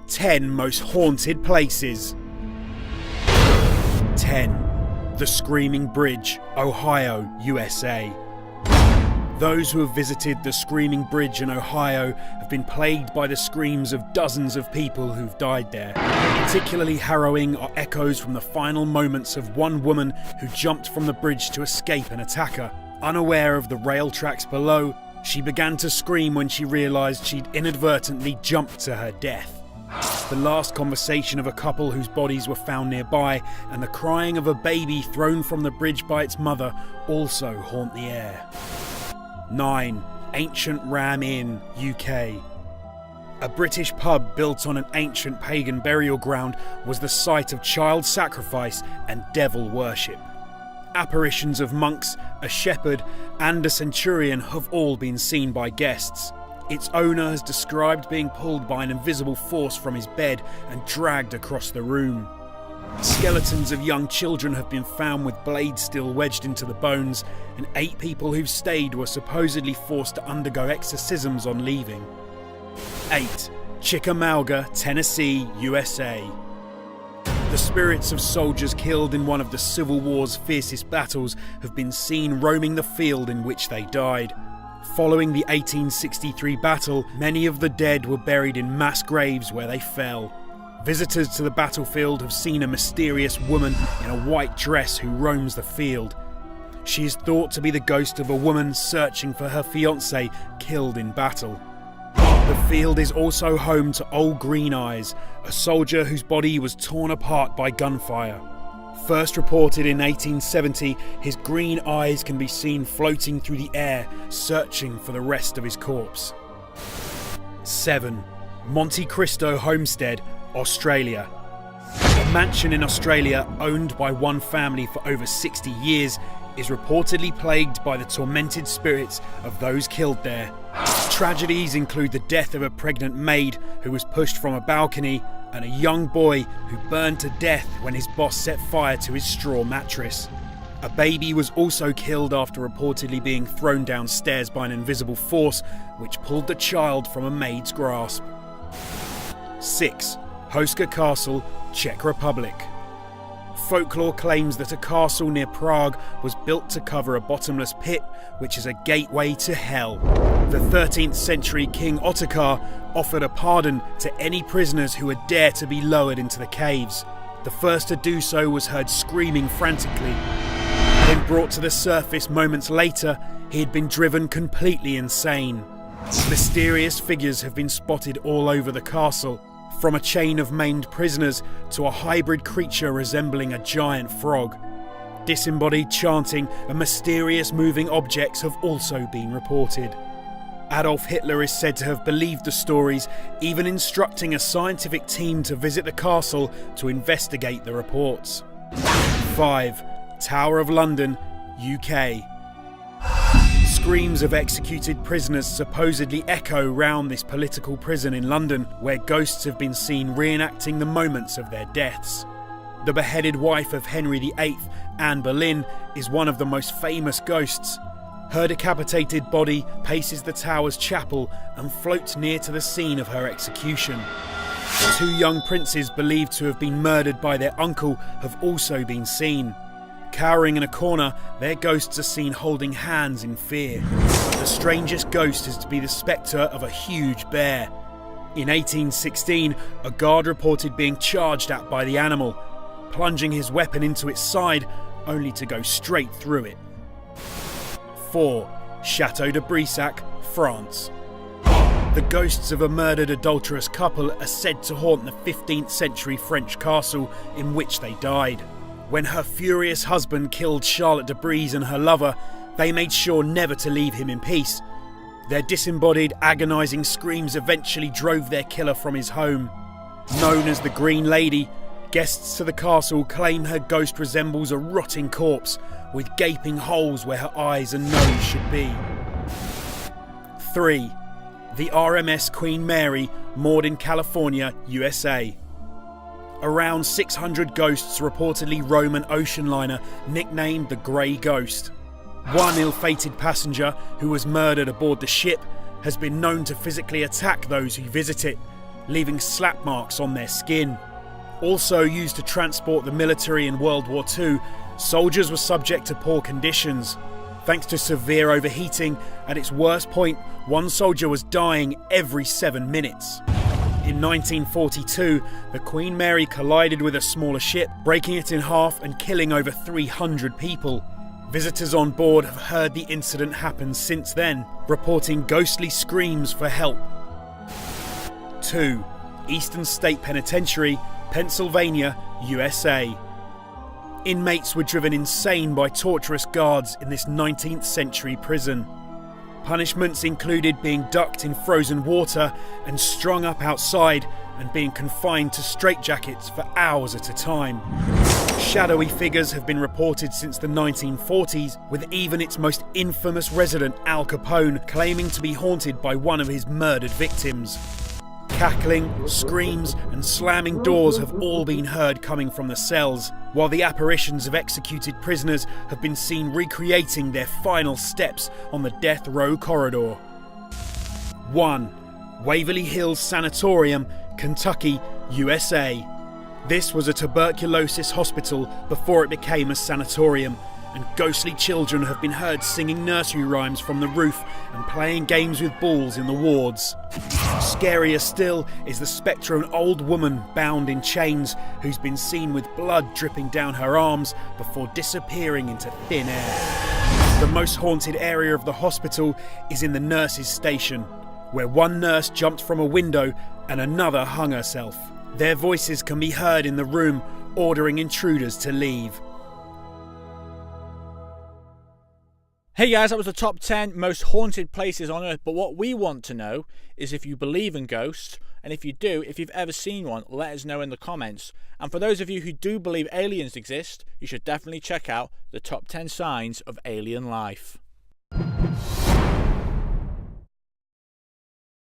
10 most haunted places. 10. The Screaming Bridge, Ohio, USA. Those who have visited the Screaming Bridge in Ohio have been plagued by the screams of dozens of people who've died there. Particularly harrowing are echoes from the final moments of one woman who jumped from the bridge to escape an attacker. Unaware of the rail tracks below, she began to scream when she realised she'd inadvertently jumped to her death. The last conversation of a couple whose bodies were found nearby and the crying of a baby thrown from the bridge by its mother also haunt the air. 9. Ancient Ram Inn, UK. A British pub built on an ancient pagan burial ground was the site of child sacrifice and devil worship. Apparitions of monks, a shepherd and a centurion have all been seen by guests. Its owner has described being pulled by an invisible force from his bed and dragged across the room. Skeletons of young children have been found with blades still wedged into the bones, and 8 people who've stayed were supposedly forced to undergo exorcisms on leaving. 8. Chickamauga, Tennessee, USA. The spirits of soldiers killed in one of the Civil War's fiercest battles have been seen roaming the field in which they died. Following the 1863 battle, many of the dead were buried in mass graves where they fell. Visitors to the battlefield have seen a mysterious woman in a white dress who roams the field. She is thought to be the ghost of a woman searching for her fiancé killed in battle. The field is also home to Old Green Eyes, a soldier whose body was torn apart by gunfire. First reported in 1870, his green eyes can be seen floating through the air, searching for the rest of his corpse. 7. Monte Cristo Homestead, Australia. A mansion in Australia, owned by one family for over 60 years, is reportedly plagued by the tormented spirits of those killed there. Tragedies include the death of a pregnant maid who was pushed from a balcony and a young boy who burned to death when his boss set fire to his straw mattress. A baby was also killed after reportedly being thrown downstairs by an invisible force which pulled the child from a maid's grasp. 6. Houska Castle, Czech Republic. Folklore claims that a castle near Prague was built to cover a bottomless pit, which is a gateway to hell. The 13th century King Ottokar offered a pardon to any prisoners who would dare to be lowered into the caves. The first to do so was heard screaming frantically. Then brought to the surface moments later, he had been driven completely insane. Mysterious figures have been spotted all over the castle, from a chain of maimed prisoners to a hybrid creature resembling a giant frog. Disembodied chanting and mysterious moving objects have also been reported. Adolf Hitler is said to have believed the stories, even instructing a scientific team to visit the castle to investigate the reports. 5. Tower of London, UK. Screams of executed prisoners supposedly echo round this political prison in London, where ghosts have been seen reenacting the moments of their deaths. The beheaded wife of Henry VIII, Anne Boleyn, is one of the most famous ghosts. Her decapitated body paces the tower's chapel and floats near to the scene of her execution. 2 young princes believed to have been murdered by their uncle have also been seen. Cowering in a corner, their ghosts are seen holding hands in fear. The strangest ghost is to be the spectre of a huge bear. In 1816, a guard reported being charged at by the animal, plunging his weapon into its side, only to go straight through it. 4. Chateau de Brissac, France. The ghosts of a murdered adulterous couple are said to haunt the 15th century French castle in which they died. When her furious husband killed Charlotte de Brise and her lover, they made sure never to leave him in peace. Their disembodied, agonising screams eventually drove their killer from his home. Known as the Green Lady, guests to the castle claim her ghost resembles a rotting corpse, with gaping holes where her eyes and nose should be. 3. The RMS Queen Mary, moored in California, USA. Around 600 ghosts reportedly roam an ocean liner nicknamed the Grey Ghost. One ill-fated passenger who was murdered aboard the ship has been known to physically attack those who visit it, leaving slap marks on their skin. Also used to transport the military in World War II, soldiers were subject to poor conditions. Thanks to severe overheating, at its worst point, one soldier was dying every 7 minutes. In 1942, the Queen Mary collided with a smaller ship, breaking it in half and killing over 300 people. Visitors on board have heard the incident happen since then, reporting ghostly screams for help. 2. Eastern State Penitentiary, Pennsylvania, USA. Inmates were driven insane by torturous guards in this 19th century prison. Punishments included being ducked in frozen water and strung up outside and being confined to straitjackets for hours at a time. Shadowy figures have been reported since the 1940s, with even its most infamous resident, Al Capone, claiming to be haunted by one of his murdered victims. Cackling, screams and slamming doors have all been heard coming from the cells, while the apparitions of executed prisoners have been seen recreating their final steps on the death row corridor. 1. Waverly Hills Sanatorium, Kentucky, USA. This was a tuberculosis hospital before it became a sanatorium, and ghostly children have been heard singing nursery rhymes from the roof and playing games with balls in the wards. Scarier still is the spectre of an old woman bound in chains who's been seen with blood dripping down her arms before disappearing into thin air. The most haunted area of the hospital is in the nurses' station, where one nurse jumped from a window and another hung herself. Their voices can be heard in the room ordering intruders to leave. Hey guys, that was the top 10 most haunted places on Earth, but what we want to know is if you believe in ghosts, and if you do, if you've ever seen one, let us know in the comments. And for those of you who do believe aliens exist, you should definitely check out the top 10 signs of alien life.